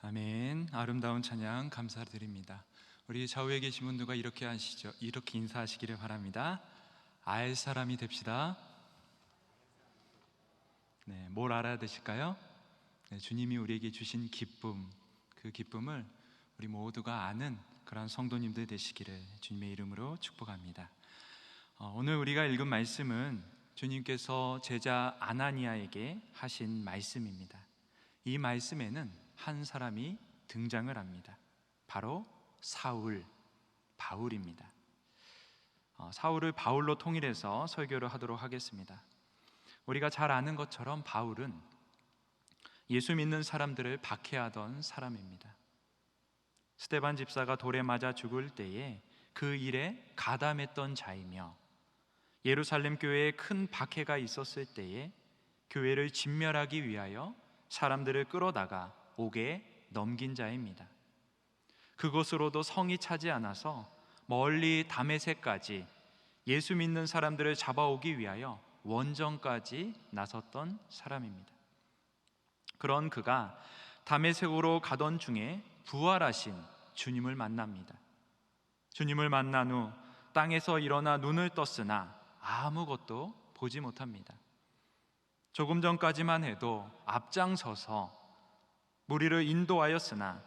아멘. 아름다운 찬양 감사드립니다. 우리 좌우에 계신 분들과 이렇게 하시죠. 이렇게 인사하시기를 바랍니다. 알 사람이 됩시다. 네, 뭘 알아야 되실까요? 네, 주님이 우리에게 주신 기쁨, 그 기쁨을 우리 모두가 아는 그런 성도님들 되시기를 주님의 이름으로 축복합니다. 오늘 우리가 읽은 말씀은 주님께서 제자 아나니아에게 하신 말씀입니다. 이 말씀에는 한 사람이 등장을 합니다. 바로 바울입니다. 사울을 바울로 통일해서 설교를 하도록 하겠습니다. 우리가 잘 아는 것처럼 바울은 예수 믿는 사람들을 박해하던 사람입니다. 스데반 집사가 돌에 맞아 죽을 때에 그 일에 가담했던 자이며, 예루살렘 교회에 큰 박해가 있었을 때에 교회를 진멸하기 위하여 사람들을 끌어다가 옥에 넘긴 자입니다. 그것으로도 성이 차지 않아서 멀리 다메섹까지 예수 믿는 사람들을 잡아오기 위하여 원정까지 나섰던 사람입니다. 그런 그가 다메섹으로 가던 중에 부활하신 주님을 만납니다. 주님을 만난 후 땅에서 일어나 눈을 떴으나 아무것도 보지 못합니다. 조금 전까지만 해도 앞장서서 무리를 인도하였으나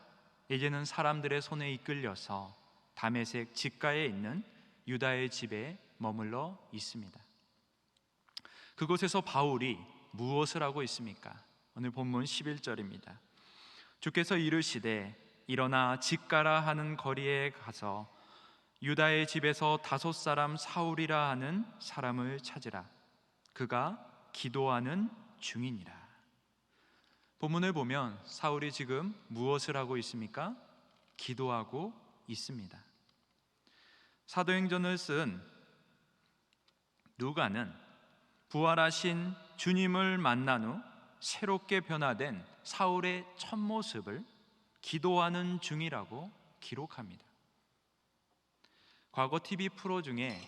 이제는 사람들의 손에 이끌려서 다메섹 직가에 있는 유다의 집에 머물러 있습니다. 그곳에서 바울이 무엇을 하고 있습니까? 오늘 본문 11절입니다. 주께서 이르시되 일어나 직가라 하는 거리에 가서 유다의 집에서 5 사울이라 하는 사람을 찾으라. 그가 기도하는 중이니라. 본문을 보면 사울이 지금 무엇을 하고 있습니까? 기도하고 있습니다. 사도행전을 쓴 누가는 부활하신 주님을 만난 후 새롭게 변화된 사울의 첫 모습을 기도하는 중이라고 기록합니다. 과거 TV 프로 중에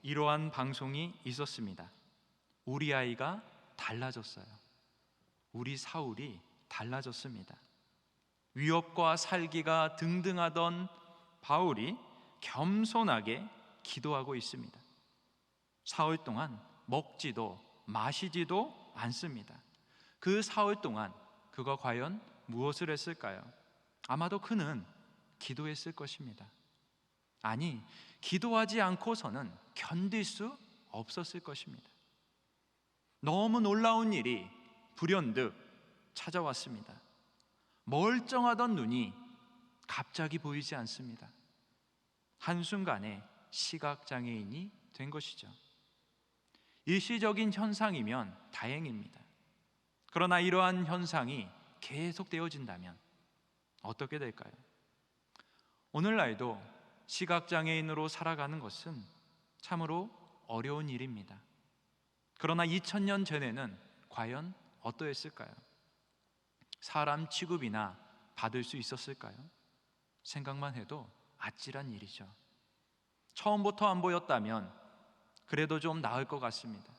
이러한 방송이 있었습니다. 우리 아이가 달라졌어요. 우리 사울이 달라졌습니다. 위협과 살기가 등등하던 바울이 겸손하게 기도하고 있습니다. 사흘 동안 먹지도 마시지도 않습니다. 그 사흘 동안 그가 과연 무엇을 했을까요? 아마도 그는 기도했을 것입니다. 아니, 기도하지 않고서는 견딜 수 없었을 것입니다. 너무 놀라운 일이 불현듯 찾아왔습니다. 멀쩡하던 눈이 갑자기 보이지 않습니다. 한순간에 시각장애인이 된 것이죠. 일시적인 현상이면 다행입니다. 그러나 이러한 현상이 계속되어진다면 어떻게 될까요? 오늘날도 시각장애인으로 살아가는 것은 참으로 어려운 일입니다. 그러나 2000년 전에는 과연 어떠했을까요? 사람 취급이나 받을 수 있었을까요? 생각만 해도 아찔한 일이죠. 처음부터 안 보였다면 그래도 좀 나을 것 같습니다.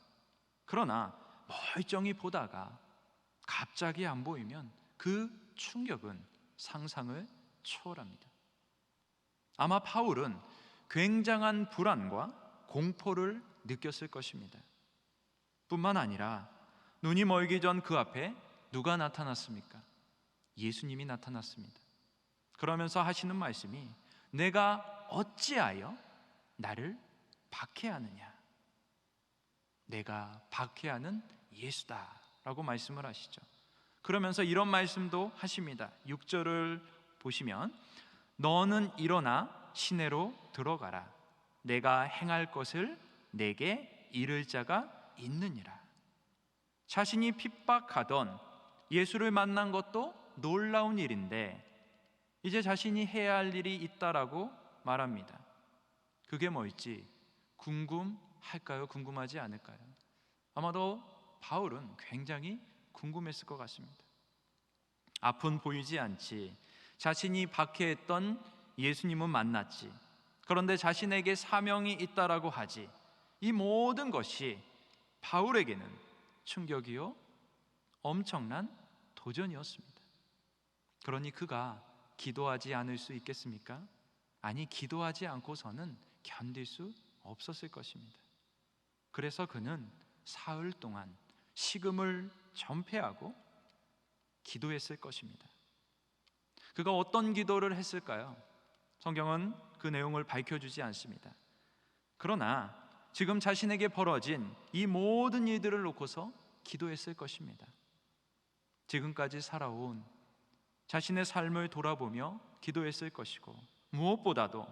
그러나 멀쩡히 보다가 갑자기 안 보이면 그 충격은 상상을 초월합니다. 아마 바울은 굉장한 불안과 공포를 느꼈을 것입니다. 뿐만 아니라 눈이 멀기 전 그 앞에 누가 나타났습니까? 예수님이 나타났습니다. 그러면서 하시는 말씀이 내가 어찌하여 나를 박해하느냐? 내가 박해하는 예수다 라고 말씀을 하시죠. 그러면서 이런 말씀도 하십니다. 6절을 보시면 너는 일어나 시내로 들어가라. 내가 행할 것을 내게 이를 자가 있느니라. 자신이 핍박하던 예수를 만난 것도 놀라운 일인데 이제 자신이 해야 할 일이 있다라고 말합니다. 그게 뭘지 궁금할까요? 궁금하지 않을까요? 아마도 바울은 굉장히 궁금했을 것 같습니다. 앞은 보이지 않지. 자신이 박해했던 예수님은 만났지. 그런데 자신에게 사명이 있다라고 하지. 이 모든 것이 바울에게는 충격이요 엄청난 도전이었습니다. 그러니 그가 기도하지 않을 수 있겠습니까? 아니, 기도하지 않고서는 견딜 수 없었을 것입니다. 그래서 그는 사흘 동안 식음을 전폐하고 기도했을 것입니다. 그가 어떤 기도를 했을까요? 성경은 그 내용을 밝혀주지 않습니다. 그러나 지금 자신에게 벌어진 이 모든 일들을 놓고서 기도했을 것입니다. 지금까지 살아온 자신의 삶을 돌아보며 기도했을 것이고, 무엇보다도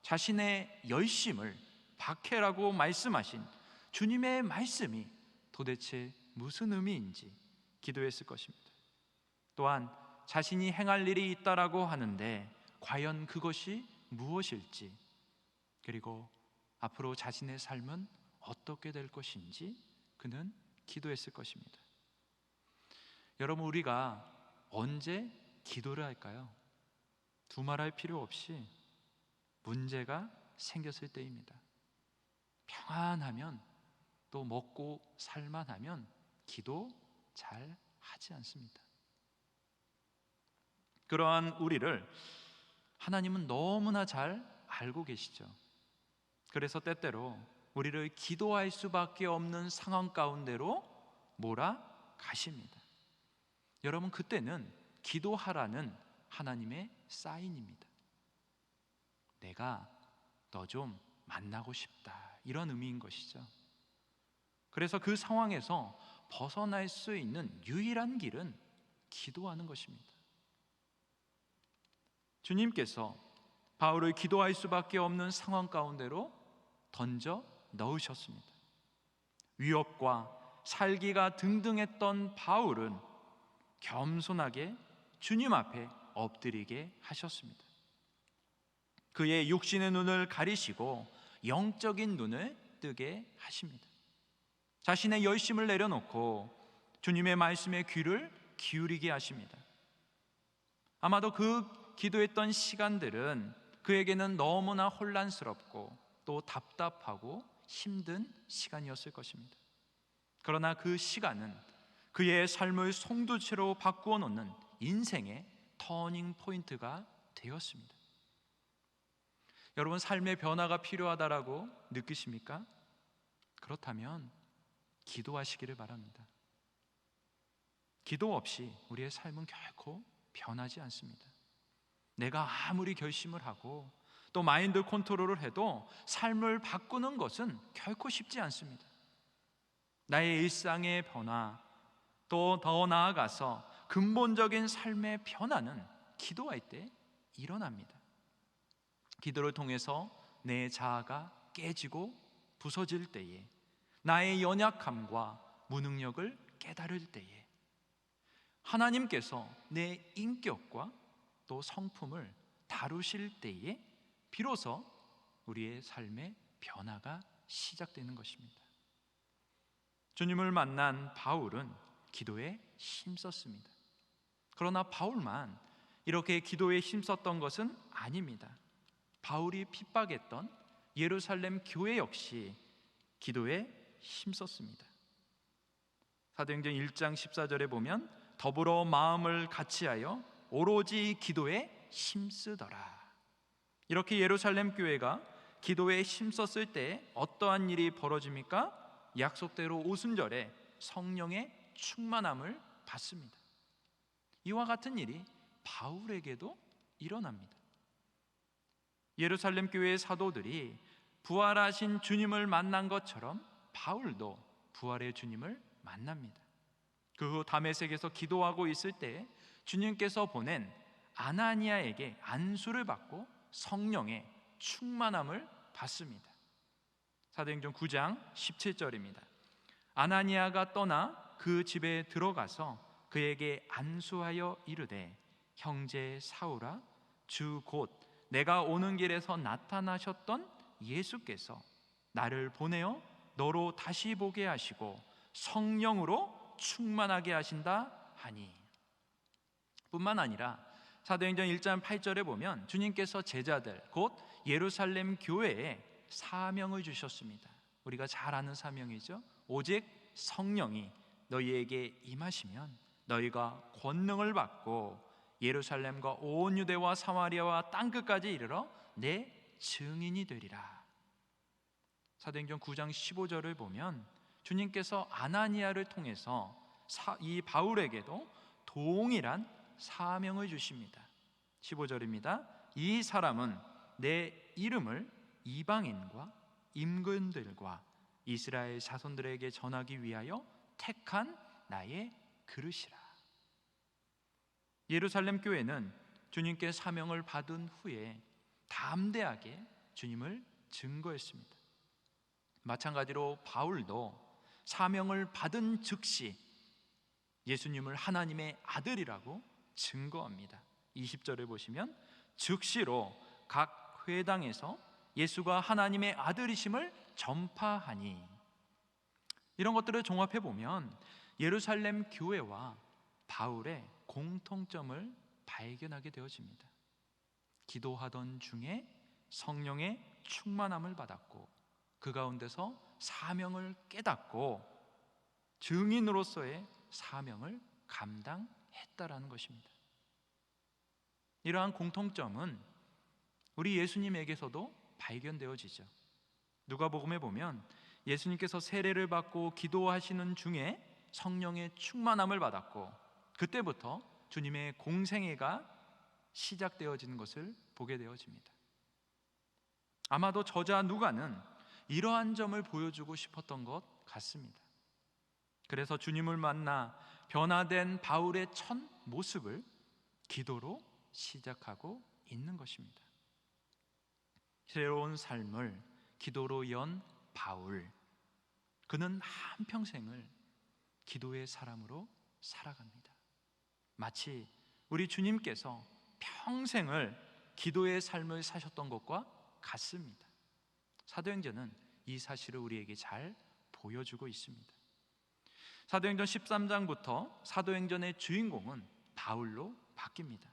자신의 열심을 박해라고 말씀하신 주님의 말씀이 도대체 무슨 의미인지 기도했을 것입니다. 또한 자신이 행할 일이 있다라고 하는데 과연 그것이 무엇일지, 그리고 앞으로 자신의 삶은 어떻게 될 것인지 그는 기도했을 것입니다. 여러분, 우리가 언제 기도를 할까요? 두말할 필요 없이 문제가 생겼을 때입니다. 평안하면, 또 먹고 살만하면 기도 잘 하지 않습니다. 그러한 우리를 하나님은 너무나 잘 알고 계시죠. 그래서 때때로 우리를 기도할 수밖에 없는 상황 가운데로 몰아가십니다. 여러분, 그때는 기도하라는 하나님의 사인입니다. 내가 너 좀 만나고 싶다, 이런 의미인 것이죠. 그래서 그 상황에서 벗어날 수 있는 유일한 길은 기도하는 것입니다. 주님께서 바울을 기도할 수밖에 없는 상황 가운데로 던져 넣으셨습니다. 위협과 살기가 등등했던 바울은 겸손하게 주님 앞에 엎드리게 하셨습니다. 그의 육신의 눈을 가리시고 영적인 눈을 뜨게 하십니다. 자신의 열심을 내려놓고 주님의 말씀에 귀를 기울이게 하십니다. 아마도 그 기도했던 시간들은 그에게는 너무나 혼란스럽고 또 답답하고 힘든 시간이었을 것입니다. 그러나 그 시간은 그의 삶을 송두체로 바꾸어 놓는 인생의 터닝 포인트가 되었습니다. 여러분, 삶의 변화가 필요하다라고 느끼십니까? 그렇다면 기도하시기를 바랍니다. 기도 없이 우리의 삶은 결코 변하지 않습니다. 내가 아무리 결심을 하고 또 마인드 컨트롤을 해도 삶을 바꾸는 것은 결코 쉽지 않습니다. 나의 일상의 변화, 또 더 나아가서 근본적인 삶의 변화는 기도할 때 일어납니다. 기도를 통해서 내 자아가 깨지고 부서질 때에, 나의 연약함과 무능력을 깨달을 때에, 하나님께서 내 인격과 또 성품을 다루실 때에 비로소 우리의 삶의 변화가 시작되는 것입니다. 주님을 만난 바울은 기도에 힘썼습니다. 그러나 바울만 이렇게 기도에 힘썼던 것은 아닙니다. 바울이 핍박했던 예루살렘 교회 역시 기도에 힘썼습니다. 사도행전 1장 14절에 보면 더불어 마음을 같이하여 오로지 기도에 힘쓰더라. 이렇게 예루살렘 교회가 기도에 힘썼을 때 어떠한 일이 벌어집니까? 약속대로 오순절에 성령의 충만함을 받습니다. 이와 같은 일이 바울에게도 일어납니다. 예루살렘 교회의 사도들이 부활하신 주님을 만난 것처럼 바울도 부활의 주님을 만납니다. 그 후 다메섹에서 기도하고 있을 때 주님께서 보낸 아나니아에게 안수를 받고 성령의 충만함을 받습니다. 사도행전 9장 17절입니다. 아나니아가 떠나 그 집에 들어가서 그에게 안수하여 이르되 형제 사울아, 주 곧 내가 오는 길에서 나타나셨던 예수께서 나를 보내어 너로 다시 보게 하시고 성령으로 충만하게 하신다 하니. 뿐만 아니라 사도행전 1장 8절에 보면 주님께서 제자들 곧 예루살렘 교회에 사명을 주셨습니다. 우리가 잘 아는 사명이죠. 오직 성령이 너희에게 임하시면 너희가 권능을 받고 예루살렘과 온 유대와 사마리아와 땅끝까지 이르러 내 증인이 되리라. 사도행전 9장 15절을 보면 주님께서 아나니아를 통해서 이 바울에게도 동일한 사명을 주십니다. 15절입니다. 이 사람은 내 이름을 이방인과 임금들과 이스라엘 자손들에게 전하기 위하여 택한 나의 그릇이라. 예루살렘 교회는 주님께 사명을 받은 후에 담대하게 주님을 증거했습니다. 마찬가지로 바울도 사명을 받은 즉시 예수님을 하나님의 아들이라고 증거합니다. 20절을 보시면 즉시로 각 회당에서 예수가 하나님의 아들이심을 전파하니. 이런 것들을 종합해 보면 예루살렘 교회와 바울의 공통점을 발견하게 되어집니다. 기도하던 중에 성령의 충만함을 받았고 그 가운데서 사명을 깨닫고 증인으로서의 사명을 감당했다라는 것입니다. 이러한 공통점은 우리 예수님에게서도 발견되어지죠. 누가복음에 보면 예수님께서 세례를 받고 기도하시는 중에 성령의 충만함을 받았고 그때부터 주님의 공생애가 시작되어지는 것을 보게 되어집니다. 아마도 저자 누가는 이러한 점을 보여주고 싶었던 것 같습니다. 그래서 주님을 만나 변화된 바울의 첫 모습을 기도로 시작하고 있는 것입니다. 새로운 삶을 기도로 연 바울, 그는 한평생을 기도의 사람으로 살아갑니다. 마치 우리 주님께서 평생을 기도의 삶을 사셨던 것과 같습니다. 사도행전은 이 사실을 우리에게 잘 보여주고 있습니다. 사도행전 13장부터 사도행전의 주인공은 바울로 바뀝니다.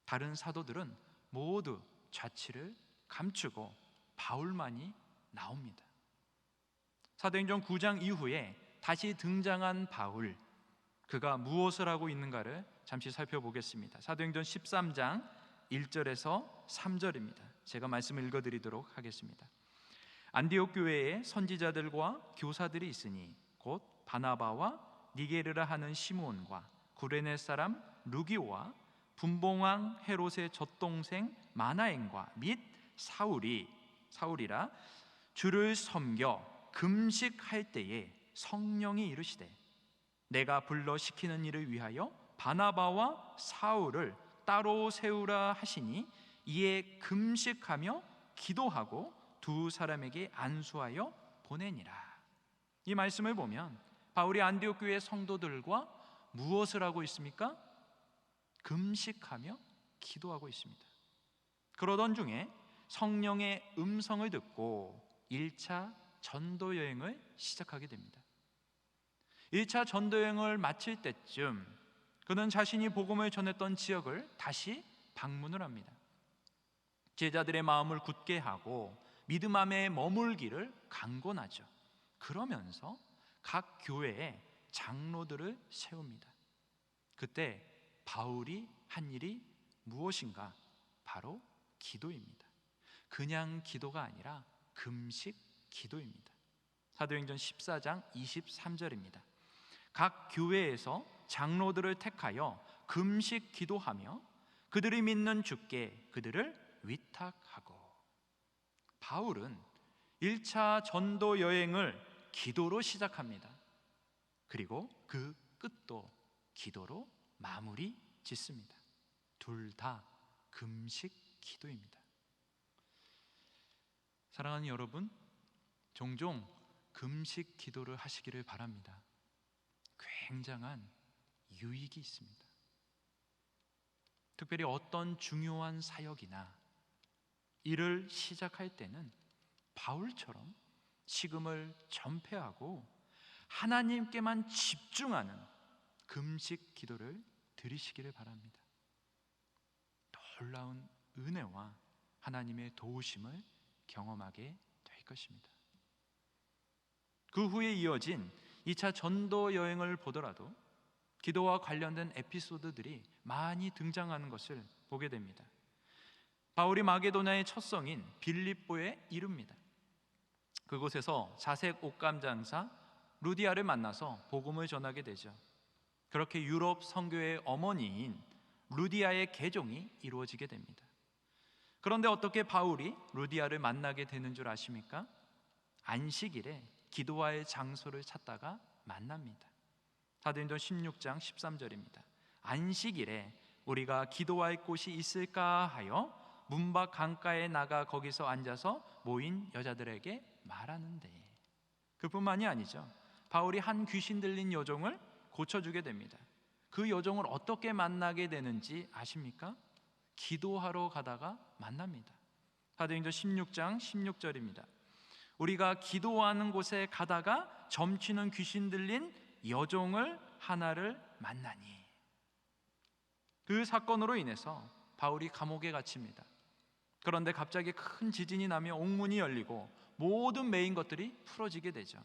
다른 사도들은 모두 자취를 감추고 바울만이 나옵니다. 사도행전 9장 이후에 다시 등장한 바울, 그가 무엇을 하고 있는가를 잠시 살펴보겠습니다. 사도행전 13장 1절에서 3절입니다. 제가 말씀을 읽어드리도록 하겠습니다. 안디옥 교회에 선지자들과 교사들이 있으니 곧 바나바와 니게르라 하는 시므온과 구레네 사람 루기오와 분봉왕 헤롯의 젖동생 마나엔과 및 사울이라 주를 섬겨 금식할 때에 성령이 이르시되 내가 불러 시키는 일을 위하여 바나바와 사울을 따로 세우라 하시니 이에 금식하며 기도하고 두 사람에게 안수하여 보내니라. 이 말씀을 보면 바울이 안디옥 교회 성도들과 무엇을 하고 있습니까? 금식하며 기도하고 있습니다. 그러던 중에 성령의 음성을 듣고 1차 전도 여행을 시작하게 됩니다. 1차 전도 여행을 마칠 때쯤 그는 자신이 복음을 전했던 지역을 다시 방문을 합니다. 제자들의 마음을 굳게 하고 믿음 안에 머물기를 강권하죠. 그러면서 각 교회에 장로들을 세웁니다. 그때 바울이 한 일이 무엇인가? 바로 기도입니다. 그냥 기도가 아니라 금식 기도입니다. 사도행전 14장 23절입니다. 각 교회에서 장로들을 택하여 금식 기도하며 그들이 믿는 주께 그들을 위탁하고. 바울은 1차 전도 여행을 기도로 시작합니다. 그리고 그 끝도 기도로 마무리 짓습니다. 둘 다 금식 기도입니다. 사랑하는 여러분, 종종 금식 기도를 하시기를 바랍니다. 굉장한 유익이 있습니다. 특별히 어떤 중요한 사역이나 일을 시작할 때는 바울처럼 식음을 전폐하고 하나님께만 집중하는 금식 기도를 드리시기를 바랍니다. 놀라운 은혜와 하나님의 도우심을 경험하게 될 것입니다. 그 후에 이어진 2차 전도 여행을 보더라도 기도와 관련된 에피소드들이 많이 등장하는 것을 보게 됩니다. 바울이 마게도냐의 첫 성인 빌립보에 이릅니다. 그곳에서 자색 옷감 장사 루디아를 만나서 복음을 전하게 되죠. 그렇게 유럽 선교의 어머니인 루디아의 개종이 이루어지게 됩니다. 그런데 어떻게 바울이 루디아를 만나게 되는 줄 아십니까? 안식일에 기도와의 장소를 찾다가 만납니다. 사도행전 16장 13절입니다. 안식일에 우리가 기도할 곳이 있을까 하여 문 밖 강가에 나가 거기서 앉아서 모인 여자들에게 말하는데, 그뿐만이 아니죠. 바울이 한 귀신 들린 여종을 고쳐주게 됩니다. 그 여종을 어떻게 만나게 되는지 아십니까? 기도하러 가다가 만납니다. 사도행전 16장 16절입니다. 우리가 기도하는 곳에 가다가 점치는 귀신 들린 여종을 하나를 만나니, 그 사건으로 인해서 바울이 감옥에 갇힙니다. 그런데 갑자기 큰 지진이 나며 옥문이 열리고 모든 매인 것들이 풀어지게 되죠.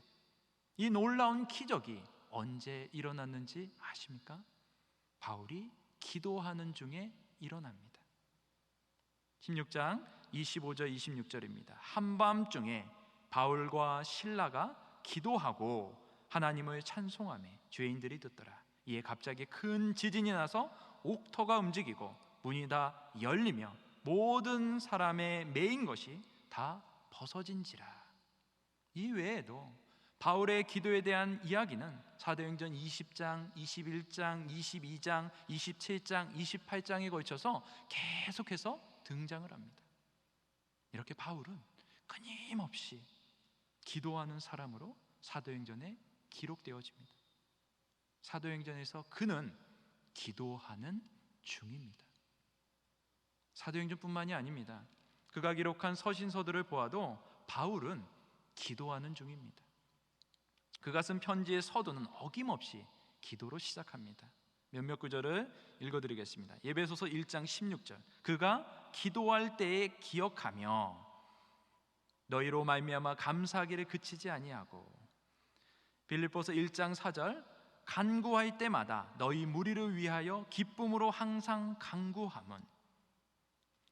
이 놀라운 기적이 언제 일어났는지 아십니까? 바울이 기도하는 중에 일어납니다. 16장 25절 26절입니다. 한밤중에 바울과 실라가 기도하고 하나님을 찬송하며 죄인들이 듣더라. 이에 갑자기 큰 지진이 나서 옥터가 움직이고 문이 다 열리며 모든 사람의 매인 것이 다 벗어진지라. 이 외에도 바울의 기도에 대한 이야기는 사도행전 20장, 21장, 22장, 27장, 28장에 걸쳐서 계속해서 등장을 합니다. 이렇게 바울은 끊임없이 기도하는 사람으로 사도행전에 기록되어집니다. 사도행전에서 그는 기도하는 중입니다. 사도행전뿐만이 아닙니다. 그가 기록한 서신서들을 보아도 바울은 기도하는 중입니다. 그가 쓴 편지의 서두는 어김없이 기도로 시작합니다. 몇몇 구절을 읽어드리겠습니다. 에베소서 1장 16절. 그가 기도할 때에 기억하며 너희로 말미암아 감사하기를 그치지 아니하고, 빌립보서 1장 4절. 간구할 때마다 너희 무리를 위하여 기쁨으로 항상 간구함은,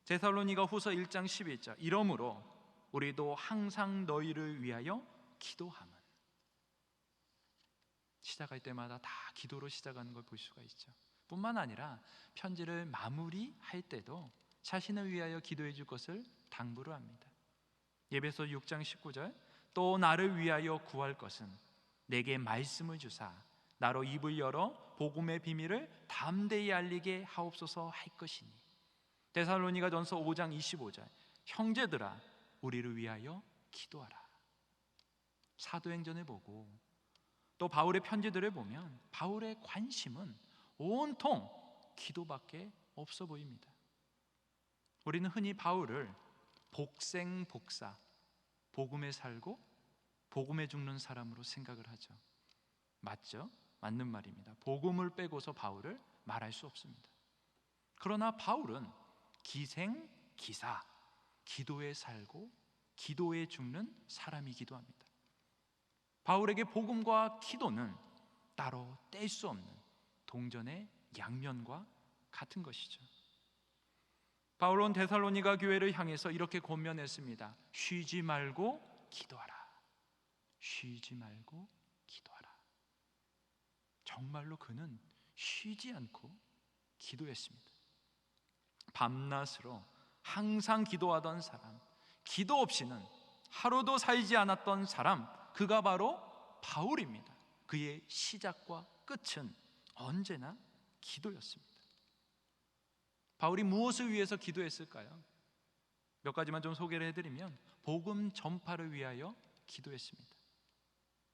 데살로니가 후서 1장 11절. 이러므로 우리도 항상 너희를 위하여 기도함은. 시작할 때마다 다 기도로 시작하는 걸 볼 수가 있죠. 뿐만 아니라 편지를 마무리할 때도 자신을 위하여 기도해 줄 것을 당부를 합니다. 에베소 6장 19절. 또 나를 위하여 구할 것은 내게 말씀을 주사 나로 입을 열어 복음의 비밀을 담대히 알리게 하옵소서 할 것이니. 데살로니가 전서 5장 25절. 형제들아 우리를 위하여 기도하라. 사도행전을 보고 또 바울의 편지들을 보면 바울의 관심은 온통 기도밖에 없어 보입니다. 우리는 흔히 바울을 복생복사, 복음에 살고 복음에 죽는 사람으로 생각을 하죠. 맞죠? 맞는 말입니다. 복음을 빼고서 바울을 말할 수 없습니다. 그러나 바울은 기생기사, 기도에 살고 기도에 죽는 사람이기도 합니다. 바울에게 복음과 기도는 따로 뗄 수 없는 동전의 양면과 같은 것이죠. 바울은 데살로니가 교회를 향해서 이렇게 권면했습니다. 쉬지 말고 기도하라. 쉬지 말고 기도하라. 정말로 그는 쉬지 않고 기도했습니다. 밤낮으로 항상 기도하던 사람, 기도 없이는 하루도 살지 않았던 사람, 그가 바로 바울입니다. 그의 시작과 끝은 언제나 기도였습니다. 바울이 무엇을 위해서 기도했을까요? 몇 가지만 좀 소개를 해드리면 복음 전파를 위하여 기도했습니다.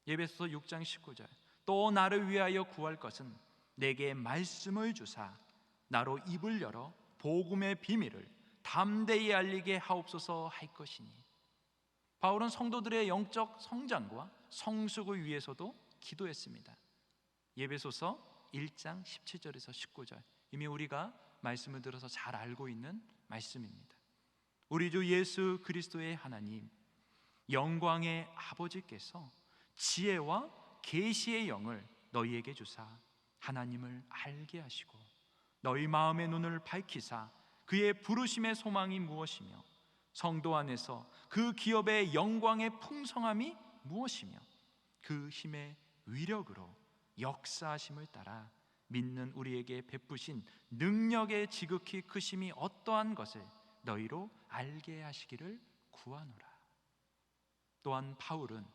에베소서 6장 19절. 또 나를 위하여 구할 것은 내게 말씀을 주사 나로 입을 열어 복음의 비밀을 담대히 알리게 하옵소서 할 것이니. 바울은 성도들의 영적 성장과 성숙을 위해서도 기도했습니다. 에베소서 1장 17절에서 19절. 이미 우리가 말씀을 들어서 잘 알고 있는 말씀입니다. 우리 주 예수 그리스도의 하나님, 영광의 아버지께서 지혜와 계시의 영을 너희에게 주사 하나님을 알게 하시고 너희 마음의 눈을 밝히사 그의 부르심의 소망이 무엇이며 성도 안에서 그 기업의 영광의 풍성함이 무엇이며 그 힘의 위력으로 역사하심을 따라 믿는 우리에게 베푸신 능력의 지극히 크심이 어떠한 것을 너희로 알게 하시기를 구하노라. 또한 바울은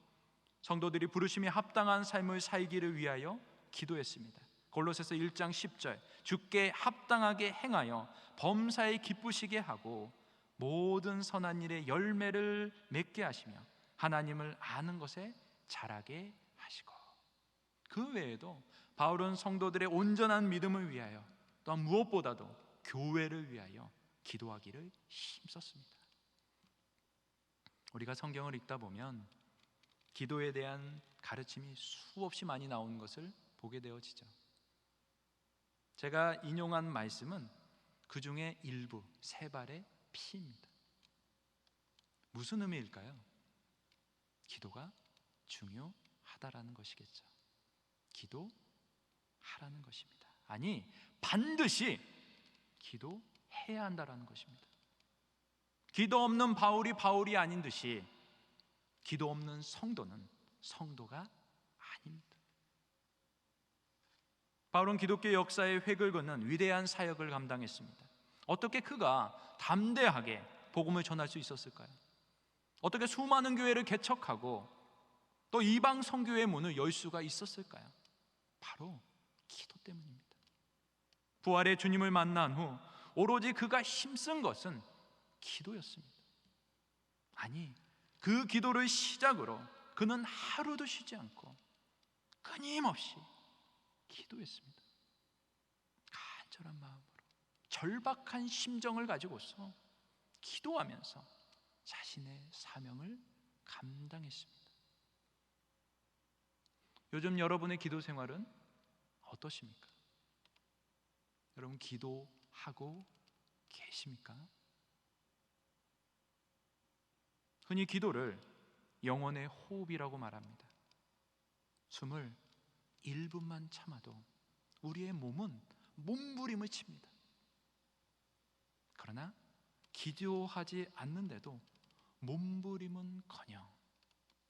성도들이 부르심에 합당한 삶을 살기를 위하여 기도했습니다. 골로새서 1장 10절, 주께 합당하게 행하여 범사에 기쁘시게 하고 모든 선한 일의 열매를 맺게 하시며 하나님을 아는 것에 자라게 하시고. 그 외에도 바울은 성도들의 온전한 믿음을 위하여 또한 무엇보다도 교회를 위하여 기도하기를 힘썼습니다. 우리가 성경을 읽다 보면 기도에 대한 가르침이 수없이 많이 나오는 것을 보게 되어지죠. 제가 인용한 말씀은 그 중에 일부, 세 발의 피입니다. 무슨 의미일까요? 기도가 중요하다라는 것이겠죠. 기도하라는 것입니다. 아니, 반드시 기도해야 한다라는 것입니다. 기도 없는 바울이 아닌 듯이 기도 없는 성도는 성도가 아닙니다. 바울은 기독교 역사의 획을 긋는 위대한 사역을 감당했습니다. 어떻게 그가 담대하게 복음을 전할 수 있었을까요? 어떻게 수많은 교회를 개척하고 또 이방 선교의 문을 열 수가 있었을까요? 바로 기도 때문입니다. 부활의 주님을 만난 후 오로지 그가 힘쓴 것은 기도였습니다. 아니, 그 기도를 시작으로 그는 하루도 쉬지 않고 끊임없이 기도했습니다. 간절한 마음으로 절박한 심정을 가지고서 기도하면서 자신의 사명을 감당했습니다. 요즘 여러분의 기도 생활은 어떠십니까? 여러분 기도하고 계십니까? 흔히 기도를 영혼의 호흡이라고 말합니다. 숨을 1분만 참아도 우리의 몸은 몸부림을 칩니다. 그러나 기도하지 않는데도 몸부림은커녕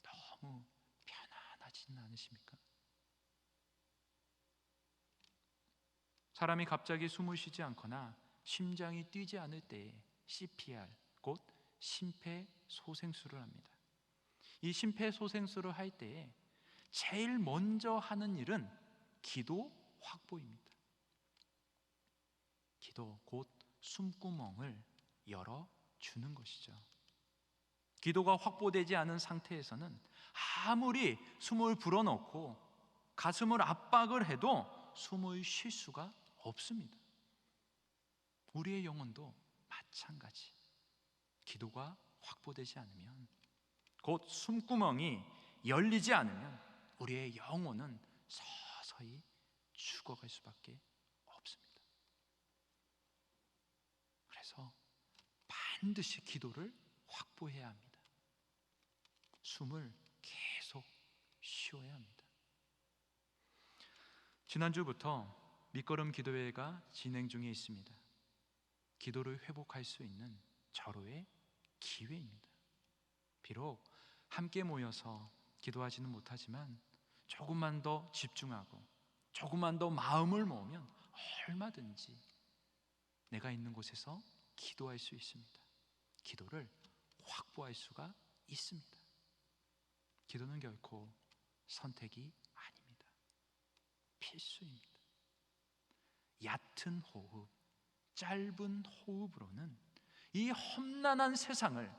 너무 편안하지는 않으십니까? 사람이 갑자기 숨을 쉬지 않거나 심장이 뛰지 않을 때에 CPR, 곧 심폐소생술을 합니다. 이 심폐소생술을 할 때에 제일 먼저 하는 일은 기도 확보입니다. 기도, 곧 숨구멍을 열어주는 것이죠. 기도가 확보되지 않은 상태에서는 아무리 숨을 불어넣고 가슴을 압박을 해도 숨을 쉴 수가 없습니다. 우리의 영혼도 마찬가지. 기도가 확보되지 않으면, 곧 숨구멍이 열리지 않으면 우리의 영혼은 서서히 죽어갈 수밖에 없습니다. 그래서 반드시 기도를 확보해야 합니다. 숨을 계속 쉬어야 합니다. 지난주부터 밑거름 기도회가 진행 중에 있습니다. 기도를 회복할 수 있는 절호의 기회입니다. 비록 함께 모여서 기도하지는 못하지만 조금만 더 집중하고 조금만 더 마음을 모으면 얼마든지 내가 있는 곳에서 기도할 수 있습니다. 기도를 확보할 수가 있습니다. 기도는 결코 선택이 아닙니다. 필수입니다. 얕은 호흡, 짧은 호흡으로는 이 험난한 세상을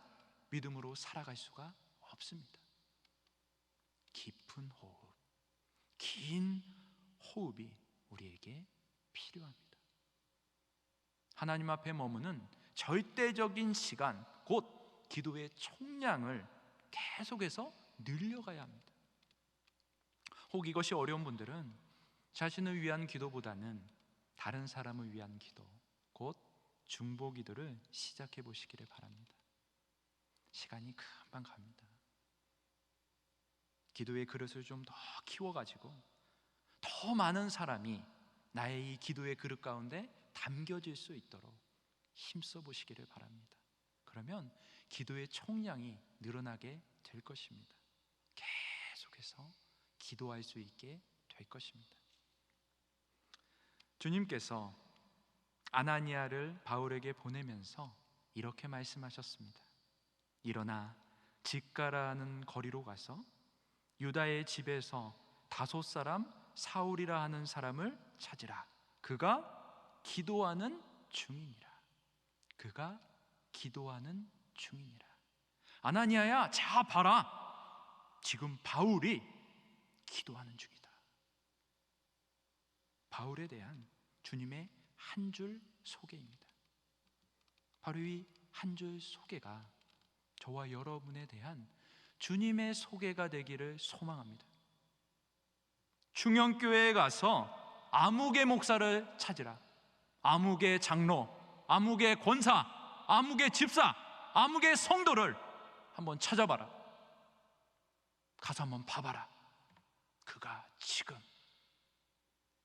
믿음으로 살아갈 수가 없습니다. 깊은 호흡, 긴 호흡이 우리에게 필요합니다. 하나님 앞에 머무는 절대적인 시간, 곧 기도의 총량을 계속해서 늘려가야 합니다. 혹 이것이 어려운 분들은 자신을 위한 기도보다는 다른 사람을 위한 기도, 곧 중보 기도를 시작해 보시기를 바랍니다. 시간이 금방 갑니다. 기도의 그릇을 좀 더 키워가지고 더 더 많은 사람이 나의 이 기도의 그릇 가운데 담겨질 수 있도록 힘써 보시기를 바랍니다. 그러면 기도의 총량이 늘어나게 될 것입니다. 계속해서 기도할 수 있게 될 것입니다. 주님께서 아나니아를 바울에게 보내면서 이렇게 말씀하셨습니다. 일어나 직가라는 거리로 가서 유다의 집에서 다소 사람 사울이라 하는 사람을 찾으라. 그가 기도하는 중이니라. 그가 기도하는 중이니라. 아나니아야, 자 봐라. 지금 바울이 기도하는 중이다. 바울에 대한 주님의 한 줄 소개입니다. 바로 이 한 줄 소개가 저와 여러분에 대한 주님의 소개가 되기를 소망합니다. 중형교회에 가서 아무개 목사를 찾으라. 아무개 장로, 아무개 권사, 아무개 집사, 아무개 성도를 한번 찾아봐라. 가서 한번 봐봐라. 그가 지금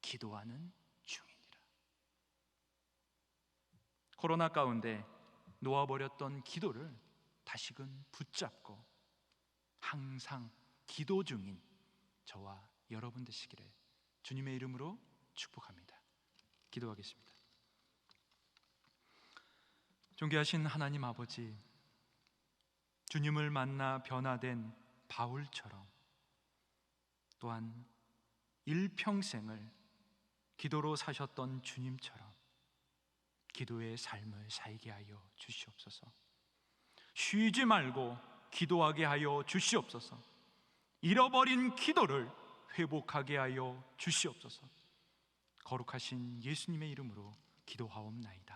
기도하는 중이니라. 코로나 가운데 놓아버렸던 기도를 다시금 붙잡고 항상 기도 중인 저와 여러분 되시기를 주님의 이름으로 축복합니다. 기도하겠습니다. 존귀하신 하나님 아버지, 주님을 만나 변화된 바울처럼 또한 일평생을 기도로 사셨던 주님처럼 기도의 삶을 살게 하여 주시옵소서. 쉬지 말고 기도하게 하여 주시옵소서. 잃어버린 기도를 회복하게 하여 주시옵소서. 거룩하신 예수님의 이름으로 기도하옵나이다.